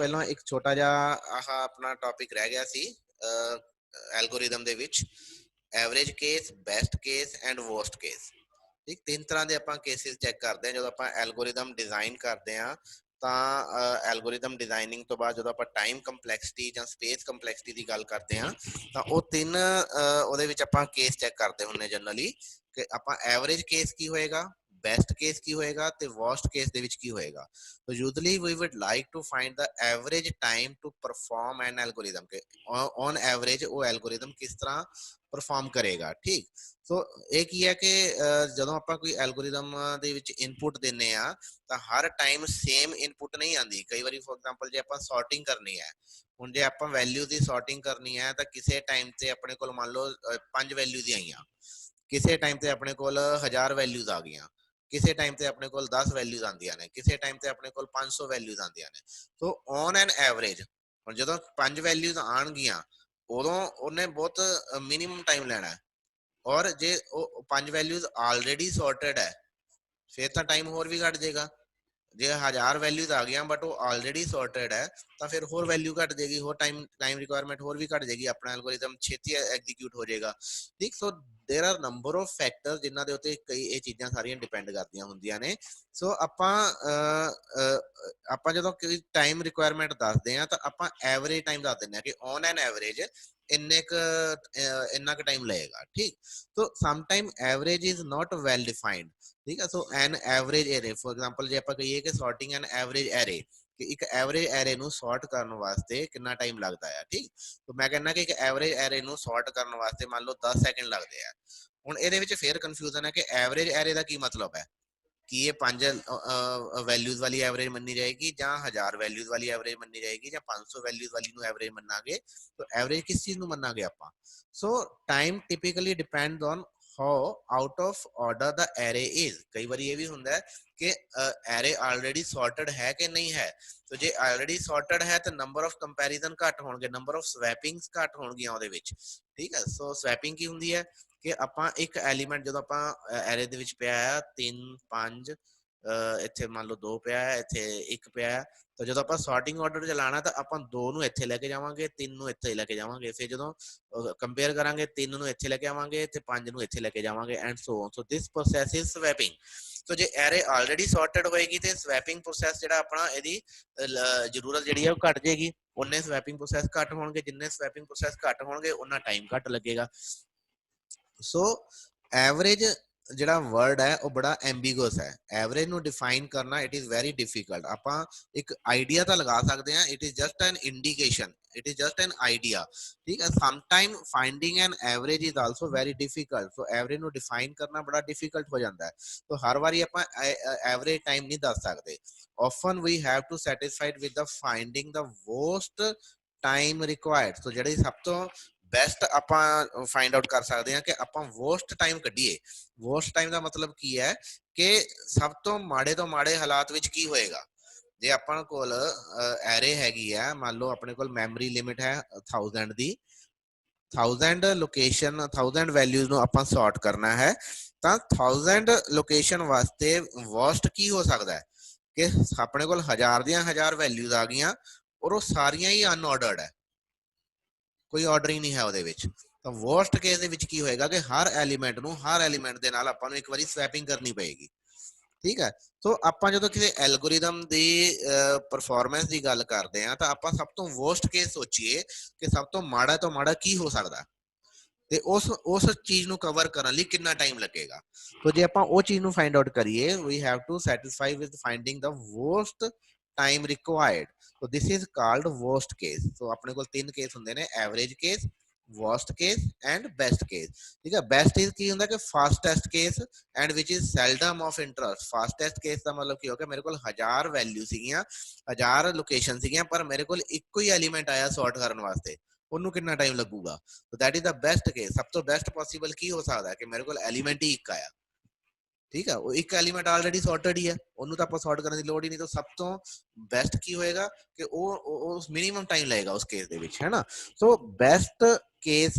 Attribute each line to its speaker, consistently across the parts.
Speaker 1: ਪਹਿਲਾਂ ਇੱਕ ਛੋਟਾ ਜਿਹਾ ਆਪਣਾ ਟੌਪਿਕ ਰਹਿ ਗਿਆ ਸੀ ਐਲਗੋਰਿਦਮ ਦੇ ਵਿੱਚ average case, best case and worst case. ਠੀਕ, ਤਿੰਨ ਤਰ੍ਹਾਂ ਦੇ ਆਪਾਂ ਕੇਸਿਸ ਚੈੱਕ ਕਰਦੇ ਹਾਂ ਜਦੋਂ ਆਪਾਂ ਐਲਗੋਰਿਦਮ ਡਿਜ਼ਾਈਨ ਕਰਦੇ ਹਾਂ। ਤਾਂ ਐਲਗੋਰਿਦਮ ਡਿਜ਼ਾਈਨਿੰਗ ਤੋਂ ਬਾਅਦ ਜਦੋਂ ਆਪਾਂ ਟਾਈਮ ਕੰਪਲੈਕਸਿਟੀ ਜਾਂ ਸਪੇਸ ਕੰਪਲੈਕਸਿਟੀ ਦੀ ਗੱਲ ਕਰਦੇ ਹਾਂ ਤਾਂ ਉਹ ਤਿੰਨ ਉਹਦੇ ਵਿੱਚ ਆਪਾਂ ਕੇਸ ਚੈੱਕ ਕਰਦੇ ਹੁੰਦੇ ਜਨਰਲੀ ਕਿ ਆਪਾਂ ਐਵਰੇਜ ਕੇਸ ਕੀ ਹੋਏਗਾ, ਬੈਸਟ ਕੇਸ ਕੀ ਹੋਏਗਾ ਤੇ ਵਰਸਟ ਕੇਸ ਦੇ ਵਿੱਚ ਕੀ ਹੋਏਗਾ। So usually we would like to find the average time to perform an algorithm के on average वो algorithm किस तरह परफॉर्म करेगा। ठीक, सो एक ही है कि ਜਦੋਂ ਆਪਾਂ ਕੋਈ ਐਲਗੋਰਿਦਮ ਦੇ ਵਿੱਚ ਇਨਪੁਟ ਦਿੰਨੇ ਆ ਤਾਂ ਹਰ ਟਾਈਮ ਸੇਮ ਇਨਪੁਟ ਨਹੀਂ ਆਂਦੀ। ਕਈ ਵਾਰੀ ਫੋਰ ਐਗਜ਼ਾਮਪਲ ਜੇ ਆਪਾਂ ਸੌਰਟਿੰਗ ਕਰਨੀ ਹੈ, ਹੁਣ ਜੇ ਆਪਾਂ ਵੈਲਿਊ ਦੀ ਸੌਰਟਿੰਗ ਕਰਨੀ ਹੈ ਤਾਂ ਕਿਸੇ ਟਾਈਮ ਤੇ ਆਪਣੇ ਕੋਲ ਮੰਨ ਲਓ 5 ਵੈਲਿਊਜ਼ ਹੀ ਆਈਆਂ, ਕਿਸੇ ਟਾਈਮ ਤੇ ਆਪਣੇ ਕੋਲ 1000 ਵੈਲਿਊਜ਼ ਆ ਗਈਆਂ, ਕਿਸੇ ਟਾਈਮ ਤੇ ਆਪਣੇ ਕੋਲ 10 ਵੈਲਿਊਜ਼ ਆਉਂਦੀਆਂ ਨੇ, ਕਿਸੇ ਟਾਈਮ ਤੇ ਆਪਣੇ ਕੋਲ 500 ਵੈਲਿਊਜ਼ ਆਉਂਦੀਆਂ ਨੇ। ਸੋ ਔਨ ਐਨ ਐਵਰੇਜ ਹੁਣ ਜਦੋਂ 5 ਵੈਲਿਊਜ਼ ਆਉਣਗੀਆਂ ਉਦੋਂ ਉਹਨੇ ਬਹੁਤ ਮਿਨੀਮਮ ਟਾਈਮ ਲੈਣਾ, ਔਰ ਜੇ ਉਹ 5 ਵੈਲਿਊਜ਼ ਆਲਰੇਡੀ ਸੌਰਟਡ ਹੈ ਫਿਰ ਤਾਂ ਟਾਈਮ ਹੋਰ ਵੀ ਘੱਟ ਜਾਏਗਾ। ਜੇ 1000 ਵੈਲਿਊਜ਼ ਆ ਗਈਆਂ ਬਟ ਉਹ ਆਲਰੇਡੀ ਸੌਰਟਡ ਹੈ ਤਾਂ ਫਿਰ ਹੋਰ ਵੈਲਿਊ ਘੱਟ ਜਾਏਗੀ, ਹੋਰ ਟਾਈਮ ਰਿਕੁਆਇਰਮੈਂਟ ਹੋਰ ਵੀ ਘੱਟ ਜਾਏਗੀ, ਆਪਣਾ ਐਲਗੋਰਿਦਮ ਛੇਤੀ ਐਗਜ਼ੀਕਿਊਟ ਹੋ ਜਾਏਗਾ। ਠੀਕ, ਸੋ ਦੇਰ ਆਰ ਨੰਬਰ ਆਫ ਫੈਕਟਰ ਜਿਨ੍ਹਾਂ ਦੇ ਉੱਤੇ ਕਈ ਇਹ ਚੀਜ਼ਾਂ ਸਾਰੀਆਂ ਡਿਪੈਂਡ ਕਰਦੀਆਂ ਹੁੰਦੀਆਂ ਨੇ। ਸੋ ਆਪਾਂ ਜਦੋਂ ਕੋਈ ਟਾਈਮ ਰਿਕੁਆਇਰਮੈਂਟ ਦੱਸਦੇ ਹਾਂ ਤਾਂ ਆਪਾਂ ਐਵਰੇਜ ਟਾਈਮ ਦੱਸ ਦਿੰਦੇ ਹਾਂ ਕਿ ਔਨ ਐਨ ਐਵਰੇਜ ਇੰਨਾ ਕੁ ਟਾਈਮ ਲਏਗਾ। ਠੀਕ, so sometime average is not well defined. ਠੀਕ ਹੈ, so an average array for example ਜੇ ਆਪਾਂ ਕਹੀਏ ਕਿ ਸੌਰਟਿੰਗ ਐਨ ਐਵਰੇਜ ਐਰੇ, ਕਿ ਇੱਕ ਐਵਰੇਜ ਐਰੇ ਨੂੰ ਸੌਰਟ ਕਰਨ ਵਾਸਤੇ ਕਿੰਨਾ ਟਾਈਮ ਲੱਗਦਾ ਹੈ। ਠੀਕ, ਸੋ ਮੈਂ ਕਹਿੰਦਾ ਕਿ ਇੱਕ ਐਵਰੇਜ ਐਰੇ ਨੂੰ ਸੌਰਟ ਕਰਨ ਵਾਸਤੇ ਮੰਨ ਲਓ 10 ਸੈਕਿੰਡ ਲੱਗਦੇ ਆ। ਹੁਣ ਇਹਦੇ ਵਿੱਚ ਫੇਰ ਕਨਫਿਊਜ਼ਨ ਹੈ ਕਿ ਐਵਰੇਜ ਐਰੇ ਦਾ ਕੀ ਮਤਲਬ ਹੈ, ਕਿ ਇਹ 5 ਵੈਲਿਊਜ਼ ਵਾਲੀ ਐਵਰੇਜ ਮੰਨੀ ਜਾਏਗੀ ਜਾਂ 1000 ਵੈਲਿਊਜ਼ ਵਾਲੀ ਐਵਰੇਜ ਮੰਨੀ ਜਾਏਗੀ ਜਾਂ 500 ਵੈਲਿਊਜ਼ ਵਾਲੀ ਨੂੰ ਐਵਰੇਜ ਮੰਨਾਂਗੇ। ਸੋ ਐਵਰੇਜ ਕਿਸ ਚੀਜ਼ ਨੂੰ ਮੰਨਾਂਗੇ ਆਪਾਂ। So time typically depend on how out of order the array is. ਕਈ ਵਾਰੀ ਇਹ ਵੀ ਹੁੰਦਾ ਹੈ ਕਿ ਐਰੇ ਆਲਰੇਡੀ ਸੌਰਟਡ ਹੈ ਕਿ ਨਹੀਂ ਹੈ। ਸੋ ਜੇ ਆਲਰੇਡੀ ਸੌਰਟਡ ਹੈ ਤਾਂ ਨੰਬਰ ਆਫ ਕੰਪੈਰੀਜ਼ਨ ਘੱਟ ਹੋਣਗੇ, ਨੰਬਰ ਆਫ ਸਵੈਪਿੰਗਸ ਘੱਟ ਹੋਣਗੀਆਂ ਉਹਦੇ ਵਿੱਚ। ਠੀਕ ਹੈ, ਸੋ ਸਵੈਪਿੰਗ ਕੀ ਹੁੰਦੀ ਹੈ ਕਿ ਆਪਾਂ ਇੱਕ ਐਲੀਮੈਂਟ ਜਦੋਂ ਆਪਾਂ ਐਰੇ ਦੇ ਵਿੱਚ ਪਿਆ ਆ 3 5 ਇੱਥੇ ਮੰਨ ਲਓ 2 ਪਿਆ ਹੈ, ਇੱਥੇ 1 ਪਿਆ ਹੈ, ਤਾਂ ਜਦੋਂ ਆਪਾਂ ਸੌਰਟਿੰਗ ਆਰਡਰ ਚਲਾਣਾ ਤਾਂ ਆਪਾਂ 2 ਨੂੰ ਇੱਥੇ ਲੈ ਕੇ ਜਾਵਾਂਗੇ, 3 ਨੂੰ ਇੱਥੇ ਲੈ ਕੇ ਜਾਵਾਂਗੇ, ਫਿਰ ਜਦੋਂ ਕੰਪੇਅਰ ਕਰਾਂਗੇ 3 ਨੂੰ ਇੱਥੇ ਲੈ ਕੇ ਆਵਾਂਗੇ ਤੇ 5 ਨੂੰ ਇੱਥੇ ਲੈ ਕੇ ਜਾਵਾਂਗੇ and so on. So this process is swapping. So ਜੇ ਐਰੇ ਆਲਰੇਡੀ ਸੌਰਟਡ ਹੋਏਗੀ ਤੇ ਸਵੈਪਿੰਗ ਪ੍ਰੋਸੈਸ ਜਿਹੜਾ ਆਪਣਾ ਇਹਦੀ ਜ਼ਰੂਰਤ ਜਿਹੜੀ ਹੈ ਉਹ ਘੱਟ ਜਾਏਗੀ। ਉਹਨੇ ਸਵੈਪਿੰਗ ਪ੍ਰੋਸੈਸ ਘੱਟ ਹੋਣਗੇ, ਜਿੰਨੇ ਸਵੈਪਿੰਗ ਪ੍ਰੋਸੈਸ ਘੱਟ ਹੋਣਗੇ ਉਹਨਾਂ ਟਾਈਮ ਘੱਟ ਲੱਗੇਗਾ। ਸੋ ਐਵਰੇਜ ਜਿਹੜਾ ਵਰਡ ਹੈ ਉਹ ਬੜਾ ਐਂਬੀਗਸ ਹੈ। ਐਵਰੇਜ ਨੂੰ ਡਿਫਾਈਨ ਕਰਨਾ ਇਟ ਇਜ਼ ਵੈਰੀ ਡਿਫਿਕਲਟ। ਆਪਾਂ ਇੱਕ ਆਈਡੀਆ ਤਾਂ ਲਗਾ ਸਕਦੇ ਹਾਂ, it is just an indication, it is just an idea. ਠੀਕ ਹੈ, sometime finding N average is also very difficult. So average ਨੂੰ ਡਿਫਾਈਨ ਕਰਨਾ ਬੜਾ ਡਿਫਿਕਲਟ ਹੋ ਜਾਂਦਾ ਹੈ। ਸੋ ਹਰ ਵਾਰੀ ਆਪਾਂ ਐਵਰੇਜ ਟਾਈਮ ਨਹੀਂ ਦੱਸ ਸਕਦੇ। often we have to satisfied with the finding the worst time required। ਸੋ ਜਿਹੜੀ ਸਭ ਤੋਂ ਬੈਸਟ ਆਪਾਂ ਫਾਈਂਡ ਆਊਟ ਕਰ ਸਕਦੇ ਹਾਂ ਕਿ ਆਪਾਂ ਵਰਸਟ ਟਾਈਮ ਕੱਢੀਏ। ਵਰਸਟ ਟਾਈਮ ਦਾ ਮਤਲਬ ਕੀ ਹੈ ਕਿ ਸਭ ਤੋਂ ਮਾੜੇ ਹਾਲਾਤ ਵਿੱਚ ਕੀ ਹੋਏਗਾ। ਜੇ ਆਪਾਂ ਕੋਲ ਐਰੇ ਹੈਗੀ ਆ, ਮੰਨ ਲਓ ਆਪਣੇ ਕੋਲ ਮੈਮਰੀ ਲਿਮਿਟ ਹੈ 1000 ਦੀ, 1000 ਲੋਕੇਸ਼ਨ 1000 ਵੈਲਿਊਜ਼ ਨੂੰ ਆਪਾਂ ਸੌਰਟ ਕਰਨਾ ਹੈ ਤਾਂ 1000 ਲੋਕੇਸ਼ਨ ਵਾਸਤੇ ਵਰਸਟ ਕੀ ਹੋ ਸਕਦਾ ਹੈ ਕਿ ਆਪਣੇ ਕੋਲ 1000 ਦੀਆਂ 1000 ਵੈਲਿਊਜ਼ ਆ ਗਈਆਂ ਔਰ ਉਹ ਸਾਰੀਆਂ ਹੀ ਅਨਆਰਡਰਡ ਹੈ, ਕੋਈ ਆਰਡਰ ਹੀ ਨਹੀਂ ਹੈ ਉਹਦੇ ਵਿੱਚ। ਤਾਂ ਵਰਸਟ ਕੇਸ ਦੇ ਵਿੱਚ ਕੀ ਹੋਏਗਾ ਕਿ ਹਰ ਐਲੀਮੈਂਟ ਦੇ ਨਾਲ ਆਪਾਂ ਨੂੰ ਇੱਕ ਵਾਰੀ ਸਵੈਪਿੰਗ ਕਰਨੀ ਪਏਗੀ। ਠੀਕ ਹੈ, ਸੋ ਆਪਾਂ ਜਦੋਂ ਕਿਸੇ ਐਲਗੋਰਿਦਮ ਦੀ ਪਰਫਾਰਮੈਂਸ ਦੀ ਗੱਲ ਕਰਦੇ ਹਾਂ ਤਾਂ ਆਪਾਂ ਸਭ ਤੋਂ ਵਰਸਟ ਕੇਸ ਸੋਚੀਏ ਕਿ ਸਭ ਤੋਂ ਮਾੜਾ ਕੀ ਹੋ ਸਕਦਾ ਤੇ ਉਸ ਚੀਜ਼ ਨੂੰ ਕਵਰ ਕਰਨ ਲਈ ਕਿੰਨਾ ਟਾਈਮ ਲੱਗੇਗਾ। ਸੋ ਜੇ ਆਪਾਂ ਉਹ ਚੀਜ਼ ਨੂੰ ਫਾਈਂਡ ਆਊਟ ਕਰੀਏ we have to satisfy with finding the worst time required. So this is called worst case. So ਆਪਣੇ ਕੋਲ ਤਿੰਨ ਕੇਸ ਹੁੰਦੇ ਨੇ, average case, worst case and best case। ठीक है, best is ਕੀ ਹੁੰਦਾ ਕਿ fastest case and which is seldom of interest। fastest case ਦਾ ਮਤਲਬ ਕੀ ਹੋ ਗਿਆ, ਮੇਰੇ ਕੋਲ 1000 ਵੈਲਿਊ ਸੀਗੀਆਂ, 1000 ਲੋਕੇਸ਼ਨ ਸੀਗੀਆਂ, ਪਰ ਮੇਰੇ ਕੋਲ ਇੱਕੋ ਹੀ ਐਲੀਮੈਂਟ ਆਇਆ ਸੌਰਟ ਕਰਨ ਵਾਸਤੇ, ਉਹਨੂੰ ਕਿੰਨਾ ਟਾਈਮ ਲੱਗੂਗਾ। so that is the best case। ਸਭ ਤੋਂ ਬੈਸਟ ਪੋਸੀਬਲ ਕੀ ਹੋ ਸਕਦਾ ਕਿ ਮੇਰੇ ਕੋਲ ਐਲੀਮੈਂਟ ਹੀ ਇੱਕ ਆਇਆ। ਠੀਕ ਹੈ, ਉਹ ਇੱਕ ਐਲੀਮੈਂਟ ਆਲਰੇਡੀ ਸੌਰਟਡ ਹੀ ਹੈ, ਉਹਨੂੰ ਤਾਂ ਆਪਾਂ ਸੌਰਟ ਕਰਨ ਦੀ ਲੋੜ ਹੀ ਨਹੀਂ। ਤਾਂ ਸਭ ਤੋਂ ਬੈਸਟ ਕੀ ਹੋਏਗਾ ਕਿ ਉਹ ਮਿਨੀਮਮ ਟਾਈਮ ਲਏਗਾ ਉਸ ਕੇਸ ਦੇ ਵਿੱਚ, ਹੈ ਨਾ। ਸੋ ਬੈਸਟ ਕੇਸ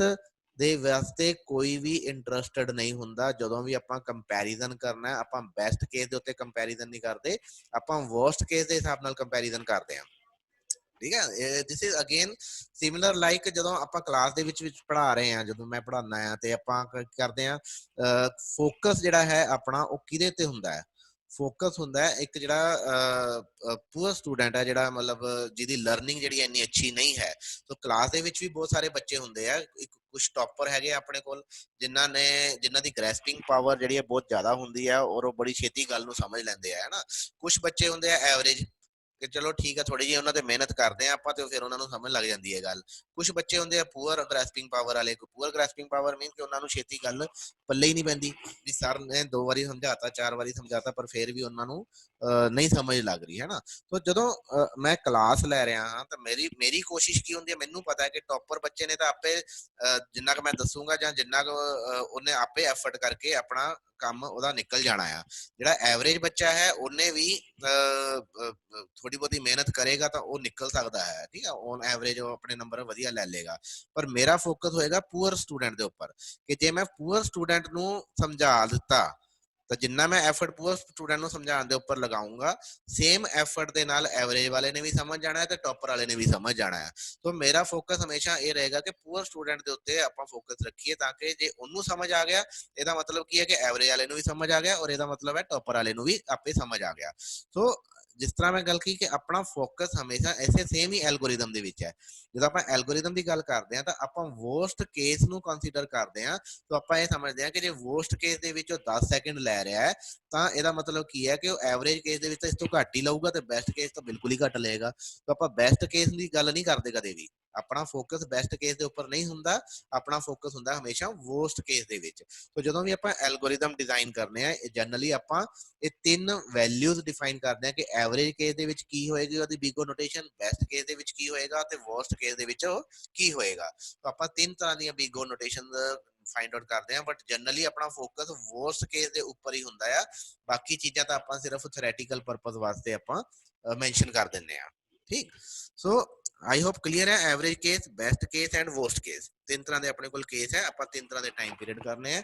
Speaker 1: ਦੇ ਵਾਸਤੇ ਕੋਈ ਵੀ ਇੰਟਰਸਟਡ ਨਹੀਂ ਹੁੰਦਾ। ਜਦੋਂ ਵੀ ਆਪਾਂ ਕੰਪੈਰੀਜ਼ਨ ਕਰਨਾ ਆਪਾਂ ਬੈਸਟ ਕੇਸ ਦੇ ਉੱਤੇ ਕੰਪੈਰੀਜ਼ਨ ਨਹੀਂ ਕਰਦੇ, ਆਪਾਂ ਵਰਸਟ ਕੇਸ ਦੇ ਹਿਸਾਬ ਨਾਲ ਕੰਪੈਰੀਜ਼ਨ ਕਰਦੇ ਹਾਂ। ਠੀਕ ਹੈ। This is again similar like ਜਦੋਂ ਆਪਾਂ ਕਲਾਸ ਦੇ ਵਿੱਚ ਪੜ੍ਹਾ ਰਹੇ ਹਾਂ, ਜਦੋਂ ਮੈਂ ਪੜ੍ਹਾਉਂਦਾ ਆ ਤੇ ਆਪਾਂ ਕਰਦੇ ਆ ਫੋਕਸ ਜਿਹੜਾ ਹੈ ਆਪਣਾ ਉਹ ਕਿਹਦੇ ਤੇ ਹੁੰਦਾ ਹੈ? ਫੋਕਸ ਹੁੰਦਾ ਹੈ ਇੱਕ ਜਿਹੜਾ ਪੂਅਰ ਸਟੂਡੈਂਟ ਹੈ, ਜਿਹੜਾ ਮਤਲਬ ਜਿਹਦੀ ਲਰਨਿੰਗ ਜਿਹੜੀ ਇੰਨੀ ਅੱਛੀ ਨਹੀਂ ਹੈ। ਸੋ ਕਲਾਸ ਦੇ ਵਿੱਚ ਵੀ ਬਹੁਤ ਸਾਰੇ ਬੱਚੇ ਹੁੰਦੇ ਆ, ਇੱਕ ਕੁਝ ਟੌਪਰ ਹੈਗੇ ਆਪਣੇ ਕੋਲ ਜਿਨ੍ਹਾਂ ਦੀ ਗ੍ਰੈਸਪਿੰਗ ਪਾਵਰ ਜਿਹੜੀ ਹੈ ਬਹੁਤ ਜ਼ਿਆਦਾ ਹੁੰਦੀ ਹੈ ਔਰ ਉਹ ਬੜੀ ਛੇਤੀ ਗੱਲ ਨੂੰ ਸਮਝ ਲੈਂਦੇ ਆ, ਹੈ ਨਾ। ਕੁਝ ਬੱਚੇ ਹੁੰਦੇ ਆ ਐਵਰੇਜ, ਕਿ ਚਲੋ ਠੀਕ ਹੈ ਥੋੜੀ ਜਿਹੀ ਉਹਨਾਂ ਤੇ ਮਿਹਨਤ ਕਰਦੇ ਆ ਆਪਾਂ ਤੇ ਫਿਰ ਉਹਨਾਂ ਨੂੰ ਸਮਝ ਲੱਗ ਜਾਂਦੀ ਹੈ ਗੱਲ। ਕੁਝ ਬੱਚੇ ਹੁੰਦੇ ਆ ਪੂਅਰ ਗ੍ਰੈਸਪਿੰਗ ਪਾਵਰ ਵਾਲੇ। ਪੂਅਰ ਗ੍ਰੈਸਪਿੰਗ ਪਾਵਰ ਮੀਨ ਕਿ ਉਹਨਾਂ ਨੂੰ ਛੇਤੀ ਗੱਲ ਪੱਲੇ ਹੀ ਨਹੀਂ ਪੈਂਦੀ, ਵੀ ਸਰ ਨੇ 2 ਵਾਰੀ ਸਮਝਾਤਾ 4 ਵਾਰੀ ਸਮਝਾਤਾ ਪਰ ਫਿਰ ਵੀ ਉਹਨਾਂ ਨੂੰ ਨਹੀਂ ਸਮਝ ਲੱਗ ਰਹੀ, ਹੈ ਨਾ। ਸੋ ਜਦੋਂ ਮੈਂ ਕਲਾਸ ਲੈ ਰਿਹਾ ਹਾਂ ਤਾਂ ਮੇਰੀ ਕੋਸ਼ਿਸ਼ ਕੀ ਹੁੰਦੀ ਹੈ, ਮੈਨੂੰ ਪਤਾ ਹੈ ਕਿ ਟੌਪਰ ਬੱਚੇ ਨੇ ਤਾਂ ਆਪੇ ਜਿੰਨਾ ਕੁ ਮੈਂ ਦੱਸੂਗਾ ਜਾਂ ਜਿੰਨਾ ਕੁ ਉਹਨੇ ਆਪੇ ਐਫਰਟ ਕਰਕੇ ਆਪਣਾ ਕੰਮ ਉਹਦਾ ਨਿਕਲ ਜਾਣਾ ਆ। ਜਿਹੜਾ ਐਵਰੇਜ ਬੱਚਾ ਹੈ ਉਹਨੇ ਵੀ ਥੋੜੀ ਬਹੁਤੀ ਮਿਹਨਤ ਕਰੇਗਾ ਤਾਂ ਉਹ ਨਿਕਲ ਸਕਦਾ ਹੈ, ਠੀਕ ਹੈ, ਔਨ ਐਵਰੇਜ ਉਹ ਆਪਣੇ ਨੰਬਰ ਵਧੀਆ ਲੈ ਲੇਗਾ। ਪਰ ਮੇਰਾ ਫੋਕਸ ਹੋਏਗਾ ਪੂਅਰ ਸਟੂਡੈਂਟ ਦੇ ਉੱਪਰ, ਕਿ ਜੇ ਮੈਂ ਪੂਅਰ ਸਟੂਡੈਂਟ ਨੂੰ ਸਮਝਾ ਦਿੱਤਾ ਤਾਂ ਜਿੰਨਾ ਮੈਂ ਐਫਰਟ ਪੂਅਰ ਸਟੂਡੈਂਟ ਨੂੰ ਸਮਝਾਉਣ ਦੇ ਉੱਪਰ ਲਗਾਉਂਗਾ, ਸੇਮ ਐਫਰਟ ਦੇ ਨਾਲ ਐਵਰੇਜ ਵਾਲੇ ਨੇ ਵੀ ਸਮਝ ਜਾਣਾ ਹੈ ਤੇ ਟੌਪਰ ਵਾਲੇ ਨੇ ਵੀ ਸਮਝ ਜਾਣਾ ਹੈ। तो मेरा फोकस हमेशा ये रहेगा कि पूअर स्टूडेंट के उत्ते ਆਪਾਂ फोकस रखिए, ताकि जे ਉਹਨੂੰ समझ आ गया ਇਹਦਾ मतलब ਕੀ ਹੈ ਕਿ ਐਵਰੇਜ ਵਾਲੇ ਨੂੰ ਵੀ ਸਮਝ ਆ ਗਿਆ ਔਰ ਇਹਦਾ मतलब ਹੈ ਟੌਪਰ ਵਾਲੇ ਨੂੰ ਵੀ ਆਪੇ ਸਮਝ ਆ ਗਿਆ। ਸੋ ਜਿਸ ਤਰ੍ਹਾਂ ਮੈਂ ਗੱਲ ਕੀ ਕਿ ਆਪਣਾ ਫੋਕਸ ਹਮੇਸ਼ਾ ਐਸੇ ਸੇਮ ਹੀ ਐਲਗੋਰਿਦਮ ਦੇ ਵਿੱਚ ਹੈ। ਜਦੋਂ ਆਪਾਂ ਐਲਗੋਰਿਦਮ ਦੀ ਗੱਲ ਕਰਦੇ ਹਾਂ ਤਾਂ ਆਪਾਂ ਵਰਸਟ ਕੇਸ ਨੂੰ ਕੰਸੀਡਰ ਕਰਦੇ ਹਾਂ। ਤਾਂ ਆਪਾਂ ਇਹ ਸਮਝਦੇ ਹਾਂ ਕਿ ਜੇ ਵਰਸਟ ਕੇਸ ਦੇ ਵਿੱਚ ਉਹ 10 ਸੈਕਿੰਡ ਲੈ ਰਿਹਾ ਹੈ ਤਾਂ ਇਹਦਾ ਮਤਲਬ ਕੀ ਹੈ ਕਿ ਉਹ ਐਵਰੇਜ ਕੇਸ ਦੇ ਵਿੱਚ ਇਸ ਤੋਂ ਘੱਟ ਹੀ ਲਊਗਾ ਤੇ ਬੈਸਟ ਕੇਸ ਤਾਂ ਬਿਲਕੁਲ ਹੀ ਘੱਟ ਲਏਗਾ। ਤਾਂ ਆਪਾਂ ਬੈਸਟ ਕੇਸ ਦੀ ਗੱਲ ਨਹੀਂ ਕਰਦੇ ਕਦੇ ਵੀ, ਆਪਣਾ ਫੋਕਸ ਬੈਸਟ ਕੇਸ ਦੇ ਉੱਪਰ ਨਹੀਂ ਹੁੰਦਾ, ਆਪਣਾ ਫੋਕਸ ਹੁੰਦਾ ਹਮੇਸ਼ਾ ਵਰਸਟ ਕੇਸ ਦੇ ਵਿੱਚ। ਸੋ ਜਦੋਂ ਵੀ ਆਪਾਂ ਐਲਗੋਰਿਦਮ ਡਿਜ਼ਾਈਨ ਕਰਨੇ ਆ ਜਨਰਲੀ ਆਪਾਂ ਇਹ 3 ਵੈਲਿਊਜ਼ ਡਿਫਾਈਨ ਕਰਦੇ ਆ ਕਿ ਐਵਰੇਜ ਕੇਸ ਦੇ ਵਿੱਚ ਕੀ ਹੋਏਗੀ ਉਹਦੀ ਬਿਗੋ ਨੋਟੇਸ਼ਨ, ਬੈਸਟ ਕੇਸ ਦੇ ਵਿੱਚ ਕੀ ਹੋਏਗਾ ਤੇ ਵਰਸਟ ਕੇਸ ਦੇ ਵਿੱਚ ਉਹ ਕੀ ਹੋਏਗਾ। ਤਾਂ ਆਪਾਂ 3 ਤਰ੍ਹਾਂ ਦੀਆਂ ਬਿਗੋ ਨੋਟੇਸ਼ਨ फाइंड आउट करते हैं, बट जनरली अपना फोकस वर्स्ट केस के उपर ही होंदा है। बाकी चीज़ां तां आपां सिर्फ थ्योरेटिकल पर्पस वास्ते आपां मेंशन कर दिंदे आ, ठीक। सो आई होप क्लीयर है। Average case, best case and worst case, 3 तरह के अपने कोल केस है, आपां 3 तरह के टाइम पीरियड करने हैं।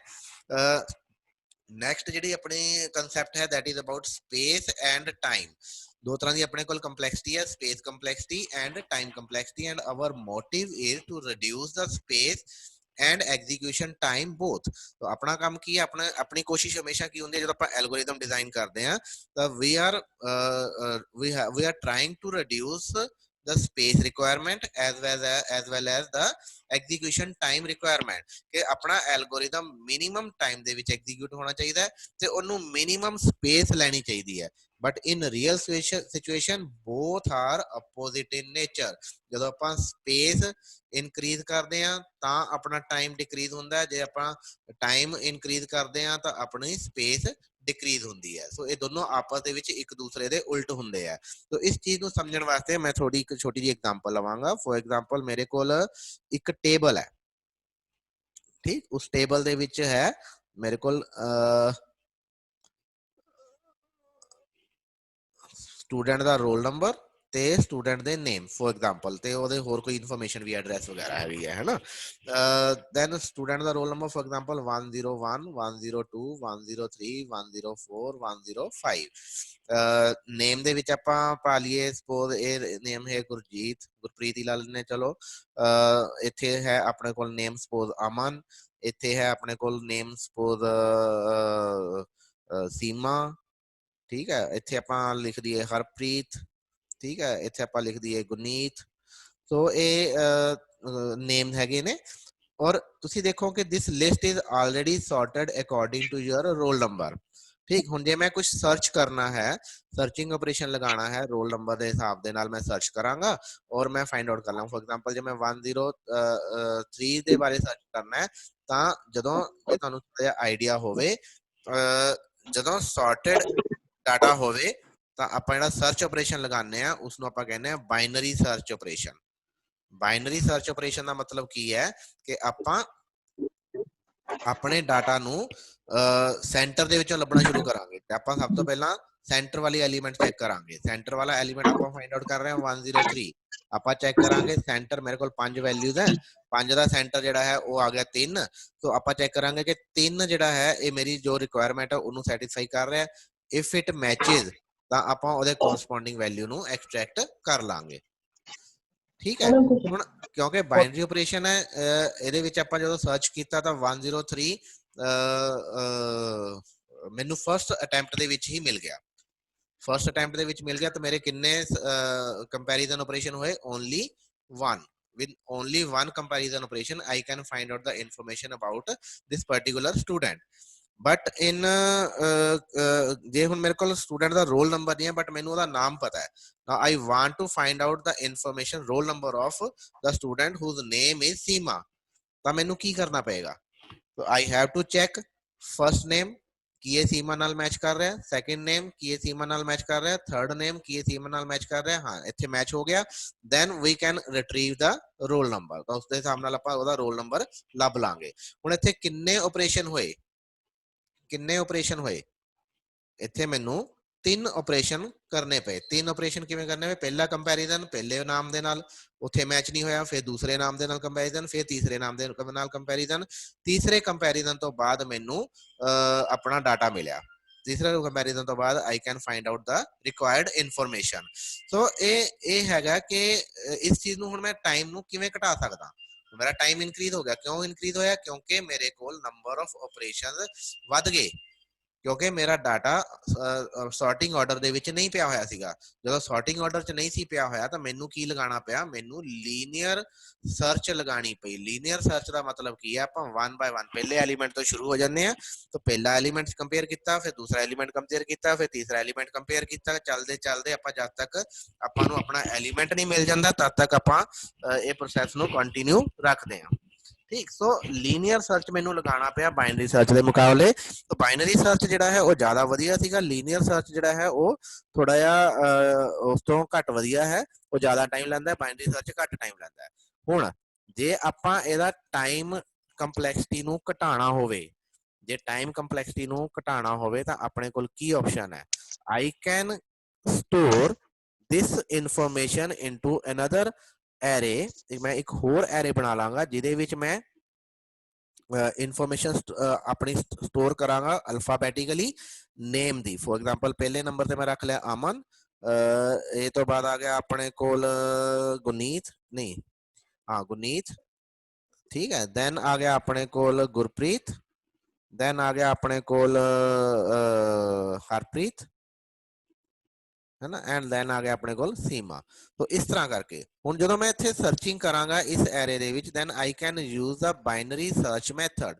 Speaker 1: नैक्सट जी अपनी कंसैप्ट है that is about space and time. 2 तरह की अपने कोल कंपलैक्सिटी है, space complexity and time complexity, and our motive is to reduce the space and execution time both. तो अपना काम की है, अपनी कोशिश हमेशा की होंगी है जो आप एल्गोरिदम डिजाइन करते हैं तो we are trying to reduce the space requirement as well as the execution time requirement, कि अपना एल्गोरिदम मिनिमम टाइम दे विच एग्जीक्यूट होना चाहिए ते उन्होंने मिनिमम स्पेस लैनी चाहिए है। But in real situation both are opposite in nature. जो आप स्पेस इनक्रीज करते हैं तो अपना टाइम डिक्रीज होता है, जो आप टाइम इनक्रीज करते हैं तो अपनी स्पेस डिक्रीज होती है। सो ये दोनों आपस के एक दूसरे के उल्ट होंगे है। तो इस चीज़ को समझने वास्ते मैं थोड़ी एक छोटी जी एग्जांपल लवांगा। फॉर एग्जांपल मेरे को एक टेबल है, ठीक, उस टेबल के विच है मेरे को स्टूडेंट का रोल नंबर ते student they name for example, ते ओदे होर कोई इन्फॉर्मेशन भी एड्रैस वगैरह है ना। दैन स्टूडेंट का roll number for example 101 102 103 104 105। Name दे विच आपां पा लईए सपोज ए नेम है गुरजीत, गुरप्रीत ही ला लैने चलो। इत्थे है अपने कोल नेम सपोज अमन, इत्थे है अपने कोल नेम सपोज सीमा, ठीक है। इत्थे आपां लिख दिए हरप्रीत, ठीक है। इत्थे आपां लिख दिए गुरनीत। तो ये नेम हैगे ने और तुसी देखो कि this list is already sorted according to your roll number, ठीक। हुण जे मैं कुछ सर्च करना है, सर्चिंग ऑपरेशन लगाना है, रोल नंबर के हिसाब के नाल मैं सर्च करांगा और मैं फाइंड आउट कर लांगा। फॉर एग्जांपल जे मैं 103 के बारे सर्च करना है तो जदों जे तुहानूं थोड़ा आइडिया होवे जदों सॉर्टेड डाटा होवे तो आप सर्च ऑपरेशन लगाने उसनों आप कहने binary search operation. Binary search operation का मतलब की है कि आप अपने डाटा नू सेंटर दे विचों लभना शुरू करांगे। आप सब तो पहला सेंटर वाली एलीमेंट चेक करांगे। सेंटर वाला एलीमेंट आप फाइंड आउट कर रहे हैं 103, आप चेक करांगे सेंटर मेरे को 5 वैल्यूज है, 5 का सेंटर जिहड़ा है वो आ गया 3। तो आप चेक करांगे कि 3 जिहड़ा है ये मेरी जो रिक्वायरमेंट है उन्होंने सैटिस्फाई कर रहा है। इफ इट मैचेज तो आप कोरसपोंडिंग वैल्यू नू एक्सट्रैक्ट कर लांगे। ठीक है ਹੁਣ ਕਿਉਂਕਿ ਬਾਈਨਰੀ ਆਪਰੇਸ਼ਨ ਹੈ ਇਹਦੇ ਵਿੱਚ ਆਪਾਂ ਜਦੋਂ ਸਰਚ ਕੀਤਾ ਤਾਂ 103 ਮੈਨੂੰ ਫਰਸਟ ਅਟੈਂਪਟ ਦੇ ਵਿੱਚ ਹੀ ਮਿਲ ਗਿਆ ਫਰਸਟ ਅਟੈਂਪਟ ਦੇ ਵਿੱਚ ਮਿਲ ਗਿਆ ਤਾਂ ਮੇਰੇ ਕਿੰਨੇ ਕੰਪੈਰੀਜ਼ਨ ਆਪਰੇਸ਼ਨ ਹੋਏ only 1 with only one comparison operation I can find out the information about this particular student but in ਜੇ ਹੁਣ ਮੇਰੇ ਕੋਲ ਸਟੂਡੈਂਟ ਦਾ ਰੋਲ ਨੰਬਰ ਨਹੀਂ ਹੈ ਬਟ ਮੈਨੂੰ ਉਹਦਾ ਨਾਮ ਪਤਾ ਹੈ now I want to find out the information roll number of the student whose name is Seema ਤਾਂ ਮੈਨੂੰ ਕੀ ਕਰਨਾ ਪਏਗਾ so I have to check first name ਕੀ ਇਹ ਸੀਮਾ ਨਾਲ ਮੈਚ ਕਰ ਰਿਹਾ ਸੈਕੰਡ ਨੇਮ ਕੀ ਇਹ ਸੀਮਾ ਨਾਲ ਮੈਚ ਕਰ ਰਿਹਾ ਥਰਡ ਨੇਮ ਕੀ ਇਹ ਸੀਮਾ ਨਾਲ ਮੈਚ ਕਰ ਰਿਹਾ ਹਾਂ ਇੱਥੇ ਮੈਚ ਹੋ ਗਿਆ then we can retrieve the roll number ਤਾਂ ਉਸ ਦੇ ਹਿਸਾਬ ਨਾਲ ਆਪਾਂ ਉਹਦਾ ਰੋਲ ਨੰਬਰ ਲੱਭ ਲਾਂਗੇ ਹੁਣ ਇੱਥੇ ਕਿੰਨੇ ਆਪਰੇਸ਼ਨ ਹੋਏ ਇੱਥੇ ਮੈਨੂੰ 3 ਆਪਰੇਸ਼ਨ ਕਰਨੇ ਪਏ 3 ਆਪਰੇਸ਼ਨ ਕਿਵੇਂ ਕਰਨੇ ਪਏ ਪਹਿਲਾ ਕੰਪੈਰੀਜ਼ਨ ਪਹਿਲੇ ਨਾਮ ਦੇ ਨਾਲ ਉੱਥੇ ਮੈਚ ਨਹੀਂ ਹੋਇਆ ਫਿਰ ਦੂਸਰੇ ਨਾਮ ਦੇ ਨਾਲ ਕੰਪੈਰੀਜ਼ਨ ਫਿਰ ਤੀਸਰੇ ਨਾਮ ਦੇ ਨਾਲ ਕੰਪੈਰੀਜ਼ਨ ਤੀਸਰੇ ਕੰਪੈਰੀਜ਼ਨ ਤੋਂ ਬਾਅਦ ਮੈਨੂੰ ਆਪਣਾ ਡਾਟਾ ਮਿਲਿਆ ਤੀਸਰੇ ਕੰਪੈਰੀਜ਼ਨ ਤੋਂ ਬਾਅਦ I can find out the required information so ਇਹ ਹੈਗਾ ਕਿ ਇਸ ਚੀਜ਼ ਨੂੰ ਹੁਣ ਮੈਂ ਟਾਈਮ ਨੂੰ ਕਿਵੇਂ ਘਟਾ ਸਕਦਾ ਮੇਰਾ ਟਾਈਮ ਇਨਕਰੀਜ਼ ਹੋ ਗਿਆ ਕਿਉਂ ਇਨਕਰੀਜ਼ ਹੋਇਆ ਕਿਉਂਕਿ ਮੇਰੇ ਕੋਲ ਨੰਬਰ ਆਫ ਆਪਰੇਸ਼ਨਸ ਵੱਧ ਗਏ ਕਿਉਂਕਿ ਮੇਰਾ ਡਾਟਾ ਸੌਰਟਿੰਗ ਆਰਡਰ ਦੇ ਵਿੱਚ ਨਹੀਂ ਪਿਆ ਹੋਇਆ ਸੀਗਾ ਜਦੋਂ ਸੌਰਟਿੰਗ ਆਰਡਰ 'ਚ ਨਹੀਂ ਸੀ ਪਿਆ ਹੋਇਆ ਤਾਂ ਮੈਨੂੰ ਕੀ ਲਗਾਉਣਾ ਪਿਆ ਮੈਨੂੰ ਲੀਨੀਅਰ ਸਰਚ ਲਗਾਉਣੀ ਪਈ ਲੀਨੀਅਰ ਸਰਚ ਦਾ ਮਤਲਬ ਕੀ ਹੈ ਆਪਾਂ 1 ਬਾय 1 ਪਹਿਲੇ ਐਲੀਮੈਂਟ ਤੋਂ ਸ਼ੁਰੂ ਹੋ ਜਾਂਦੇ ਆ ਤਾਂ ਪਹਿਲਾ ਐਲੀਮੈਂਟ ਕੰਪੇਅਰ ਕੀਤਾ ਫਿਰ ਦੂਸਰਾ ਐਲੀਮੈਂਟ ਕੰਪੇਅਰ ਕੀਤਾ ਫਿਰ ਤੀਸਰਾ ਐਲੀਮੈਂਟ ਕੰਪੇਅਰ ਕੀਤਾ ਚੱਲਦੇ ਚੱਲਦੇ ਆਪਾਂ ਜਦ ਤੱਕ ਆਪਾਂ ਨੂੰ ਆਪਣਾ ਐਲੀਮੈਂਟ ਨਹੀਂ ਮਿਲ ਜਾਂਦਾ ਤਦ ਤੱਕ ਆਪਾਂ ਇਹ ਪ੍ਰੋਸੈਸ ਨੂੰ ਕੰਟੀਨਿਊ ਰੱਖਦੇ ਹਾਂ ठीक सो लीनियर सर्च मैनू लगाना पिया बाइनरी सर्च के मुकाबले तो बाइनरी सर्च जिहड़ा है वो ज़्यादा वधिया सीगा लीनियर सर्च जिहड़ा है वो थोड़ा जिहा उस तो घट वधिया है वो ज़्यादा टाइम लैंदा है बाइनरी सर्च घट टाइम लैंदा है हुण जे आपां इहदा टाइम कंपलैक्सिटी नू घटाना होवे जे टाइम कंपलैक्सिटी नू घटाना होवे तां अपने कोल की ऑप्शन है I can store this information into another array मैं एक होर एरे बना लांगा जिहदे विच मैं इंफॉर्मेशन अपनी स्टोर करांगा अल्फाबेटिकली नेम दी फॉर एग्जांपल पहले नंबर ते मैं रख लिया अमन ये तो बाद आ गया अपने कोल गुनीत नहीं हाँ गुनीत ठीक है देन आ गया अपने कोल गुरप्रीत देन आ गया अपने कोल हरप्रीत है ना एंड देन आ गया अपने कोल सीमा तो इस तरह करके हुण जदों मैं इत्थे सर्चिंग करांगा इस एरे दे विच then I can use the binary search method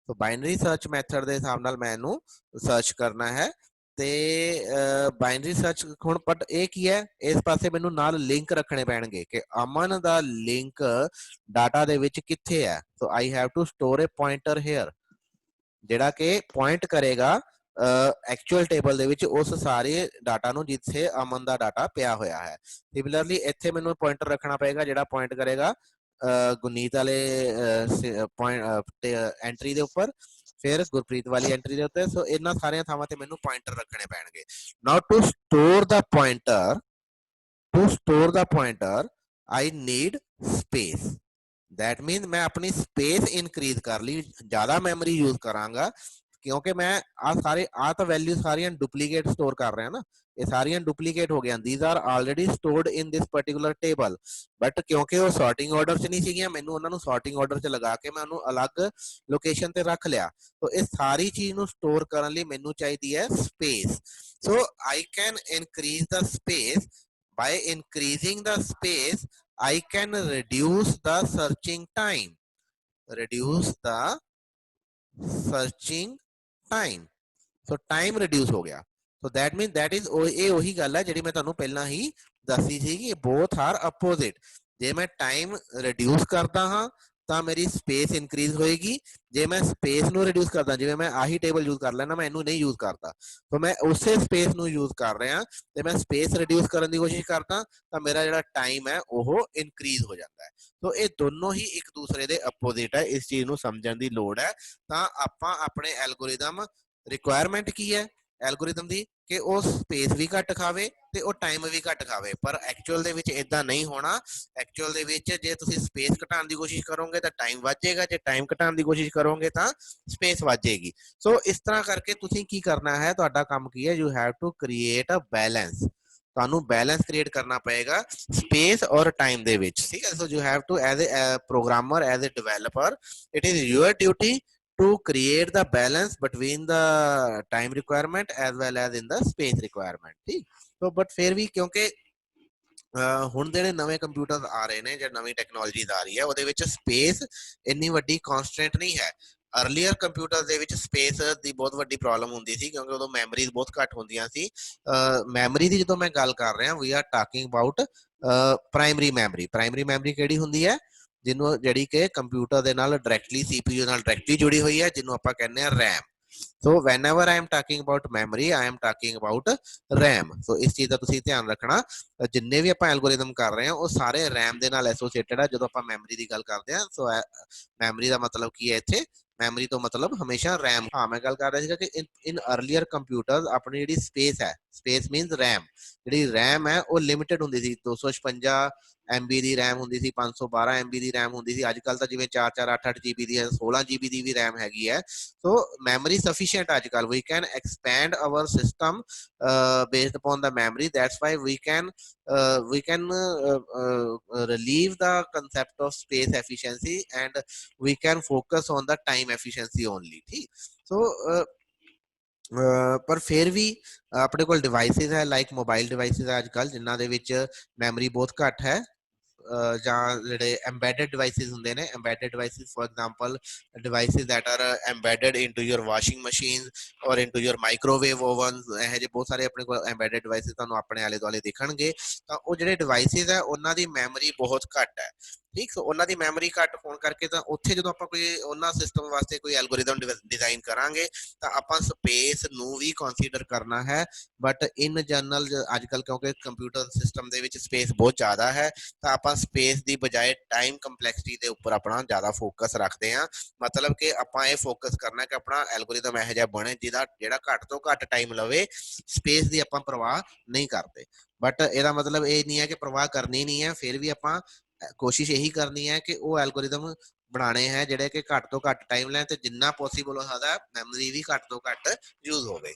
Speaker 1: तो बाइनरी सर्च मैथड दे हिसाब नाल मैनू सर्च करना है ते बाइनरी सर्च हुण बट ये की है इस पासे मैनू नाल लिंक रखने पैणगे कि अमन दा लिंक डाटा दे विच कित्थे है तो I have to store a pointer here जिहड़ा कि पॉइंट करेगा एक्चुअल टेबल दे विच उस सारे डाटा नू जिथे अमन दा डाटा पिया होया है सिमिलरली इत्थे मैनू पॉइंटर रखना पएगा जिहड़ा पॉइंट करेगा गुनीत वाले पॉइंट एंट्री दे उपर फिर गुरप्रीत वाली एंट्री दे उत्ते सो इन्हां सारियां थावां ते मैनू पॉइंटर रखने पैणगे now to store the pointer I need space that mean मैं अपनी स्पेस इनक्रीज कर ली ज्यादा मैमरी यूज करांगा क्योंकि मैं आ तो वैल्यू सारियां डुप्लीकेट स्टोर कर रहे हैं ना ये सारियां डुप्लीकेट हो गया these are already stored in this particular table but क्योंकि वो सॉर्टिंग ऑर्डर च नहीं सीगियां मैनू उन्हां नू सॉर्टिंग ऑर्डर च लगा के मैं उन्होंने अलग लोकेशन ते रख लिया तो इस सारी चीज नू स्टोर करने लई मैनू चाहिदी है space so I can increase the space by increasing the space I can reduce the searching time so time reduce हो गया so that means that is ये वही गल है जिहड़ी मैं तुहानू पहला ही दसी सी कि both are opposite जे मैं टाइम रिड्यूस करता हाँ तो मेरी स्पेस इनक्रीज होएगी जे मैं स्पेस नू रिड्यूस करदा जिवें मैं आही टेबल यूज कर लेना मैं इनू नहीं यूज करता तो मैं उसे स्पेस नू यूज कर रहा ते मैं स्पेस रिड्यूस करने की कोशिश करता तो मेरा जिहड़ा टाइम है वो इनक्रीज हो जाता है तो ये दोनों ही एक दूसरे के अपोजिट है इस चीज नू समझण दी लोड़ है तो आपां अपने एल्गोरिदम रिक्वायरमेंट की है एल्गोरिदम दी कि वो स्पेस भी घट खावे ते वो टाइम भी घट खावे पर एक्चुअल दे विच इदां नहीं होना एक्चुअल दे विच जे तुसीं स्पेस घटाउण दी कोशिश करोगे तो टाइम वध जाएगा जे टाइम घटाउण दी कोशिश करोगे तो स्पेस वध जाएगी सो इस तरह करके तुसीं की करना है तुहाडा काम की है you have to create a balance ਤੁਹਾਨੂੰ ਬੈਲੈਂਸ ਕ੍ਰੀਏਟ ਕਰਨਾ ਪਏਗਾ ਸਪੇਸ ਔਰ ਟਾਈਮ ਦੇ ਵਿੱਚ, ਠੀਕ ਹੈ। So you have to as a programmer, as a developer, it is your duty to create the balance between the time requirement as well as in the space requirement, ठीक। तो but फिर भी क्योंकि ਹੁਣ ਜਿਹੜੇ ਨਵੇਂ ਕੰਪਿਊਟਰ ਆ ਰਹੇ ਨੇ ਜਾਂ ਨਵੀਂ ਟੈਕਨੋਲੋਜੀ ਆ ਰਹੀ ਹੈ ਉਹਦੇ ਵਿੱਚ ਸਪੇਸ ਇੰਨੀ ਵੱਡੀ ਕਨਸਟੈਂਟ ਨਹੀਂ ਹੈ। ਅਰਲੀਅਰ ਕੰਪਿਊਟਰ ਦੇ ਵਿੱਚ ਸਪੇਸ ਦੀ ਬਹੁਤ ਵੱਡੀ ਪ੍ਰੋਬਲਮ ਹੁੰਦੀ ਸੀ ਕਿਉਂਕਿ ਉਦੋਂ ਮੈਮਰੀਜ਼ ਬਹੁਤ ਘੱਟ ਹੁੰਦੀਆਂ ਸੀ। ਮੈਮਰੀ ਦੀ ਜਦੋਂ ਮੈਂ ਗੱਲ ਕਰ ਰਿਹਾ we are talking about primary memory. Primary memory ਕਿਹੜੀ ਹੁੰਦੀ ਹੈ? ਜਿਹਨੂੰ ਜਿਹੜੀ ਕਿ ਕੰਪਿਊਟਰ ਦੇ ਨਾਲ ਡਾਇਰੈਕਟਲੀ CPU ਨਾਲ ਡਾਇਰੈਕਟਲੀ ਜੁੜੀ ਹੋਈ ਹੈ, ਜਿਹਨੂੰ ਆਪਾਂ ਕਹਿੰਦੇ ਆ RAM. So whenever I am talking about memory I am talking about RAM। ਸੋ ਇਸ ਚੀਜ਼ ਦਾ ਤੁਸੀਂ ਧਿਆਨ ਰੱਖਣਾ, ਜਿੰਨੇ ਵੀ ਆਪਾਂ ਐਲਗੋਰਿਦਮ ਕਰ ਰਹੇ ਹਾਂ ਉਹ ਸਾਰੇ RAM ਦੇ ਨਾਲ ਐਸੋਸੀਏਟਡ ਆ ਜਦੋਂ ਆਪਾਂ ਮੈਮਰੀ ਦੀ ਗੱਲ ਕਰਦੇ ਹਾਂ। ਸੋ ਮੈਮਰੀ ਦਾ ਮਤਲਬ ਕੀ ਹੈ ਇੱਥੇ? ਮੈਮਰੀ ਤੋਂ ਮਤਲਬ ਹਮੇਸ਼ਾ RAM। ਹਾਂ, ਮੈਂ ਗੱਲ ਕਰ ਰਿਹਾ ਸੀਗਾ ਕਿ ਇਨ ਅਰਲੀਅਰ ਕੰਪਿਊਟਰ ਆਪਣੀ ਜਿਹੜੀ ਸਪੇਸ ਹੈ, ਸਪੇਸ ਮੀਨਸ RAM, ਜਿਹੜੀ RAM ਹੈ ਉਹ ਲਿਮਿਟਡ ਹੁੰਦੀ ਸੀ। 256 MB ਦੀ RAM ਹੁੰਦੀ ਸੀ, 512 MB ਦੀ RAM ਹੁੰਦੀ ਸੀ। ਅੱਜ ਕੱਲ ਤਾਂ ਜਿਵੇਂ 4 8 GB ਦੀ ਹੈ, 16 GB ਦੀ ਵੀ RAM ਹੈਗੀ ਹੈ। ਸੋ ਮੈਮਰੀ ਸਫੀਸ਼ੀਐਂਟ ਅੱਜ ਕੱਲ, we can expand our system based upon the memory, that's why we can relieve the concept of space efficiency and we can focus on the time efficiency only, ठीक। so ਪਰ ਫਿਰ ਵੀ ਆਪਣੇ ਕੋਲ devices ਹੈ like mobile devices ਹੈ ਅੱਜ ਕੱਲ ਜਿਨ੍ਹਾਂ ਦੇ ਵਿੱਚ ਮੈਮਰੀ ਬਹੁਤ ਘੱਟ ਹੈ। ਜਾਂ ਜਿਹੜੇ embedded devices ਹੁੰਦੇ ਨੇ, embedded devices for example devices that are embedded into your washing machines or into your microwave ovens, ਇਹੋ ਜਿਹੇ ਬਹੁਤ ਸਾਰੇ ਆਪਣੇ ਕੋਲ embedded devices ਤੁਹਾਨੂੰ ਆਪਣੇ ਆਲੇ ਦੁਆਲੇ ਦਿਖਣਗੇ। ਤਾਂ ਉਹ ਜਿਹੜੇ devices ਹੈ ਉਹਨਾਂ ਦੀ ਮੈਮਰੀ ਬਹੁਤ ਘੱਟ ਹੈ, ਠੀਕ। ਸੋ ਉਹਨਾਂ ਦੀ ਮੈਮਰੀ ਘੱਟ ਹੋਣ ਕਰਕੇ ਤਾਂ ਉੱਥੇ ਜਦੋਂ ਆਪਾਂ ਕੋਈ ਉਹਨਾਂ ਸਿਸਟਮ ਵਾਸਤੇ ਕੋਈ ਐਲਗੋਰਿਦਮ ਡਿਜ਼ਾਈਨ ਕਰਾਂਗੇ ਤਾਂ ਆਪਾਂ ਸਪੇਸ ਨੂੰ ਵੀ ਕੰਸੀਡਰ ਕਰਨਾ ਹੈ। ਬਟ ਇਨ ਜਨਰਲ ਅੱਜ ਕੱਲ ਕਿਉਂਕਿ ਕੰਪਿਊਟਰ ਸਿਸਟਮ ਦੇ ਵਿੱਚ ਸਪੇਸ ਬਹੁਤ ਜ਼ਿਆਦਾ ਹੈ ਤਾਂ ਆਪਾਂ ਸਪੇਸ ਦੀ ਬਜਾਏ ਟਾਈਮ ਕੰਪਲੈਕਸਿਟੀ ਦੇ ਉੱਪਰ ਆਪਣਾ ਜ਼ਿਆਦਾ ਫੋਕਸ ਰੱਖਦੇ ਹਾਂ। ਮਤਲਬ ਕਿ ਆਪਾਂ ਇਹ ਫੋਕਸ ਕਰਨਾ ਕਿ ਆਪਣਾ ਐਲਗੋਰਿਦਮ ਇਹੋ ਜਿਹਾ ਬਣੇ ਜਿਹੜਾ ਘੱਟ ਤੋਂ ਘੱਟ ਟਾਈਮ ਲਵੇ, ਸਪੇਸ ਦੀ ਆਪਾਂ ਪਰਵਾਹ ਨਹੀਂ ਕਰਦੇ। ਬਟ ਇਹਦਾ ਮਤਲਬ ਇਹ ਨਹੀਂ ਹੈ ਕਿ ਪਰਵਾਹ ਕਰਨੀ ਨਹੀਂ ਹੈ, ਫਿਰ ਵੀ ਆਪਾਂ ਕੋਸ਼ਿਸ਼ ਇਹੀ ਕਰਨੀ ਹੈ ਕਿ ਉਹ ਐਲਗੋਰਿਦਮ ਬਣਾਉਣੇ ਹੈ ਜਿਹੜੇ ਕਿ ਘੱਟ ਤੋਂ ਘੱਟ ਟਾਈਮ ਲੈਣ ਤੇ ਜਿੰਨਾ ਪੋਸੀਬਲ ਹੋ ਸਕਦਾ ਮੈਮਰੀ ਵੀ ਘੱਟ ਤੋਂ ਘੱਟ ਯੂਜ਼ ਹੋਵੇ।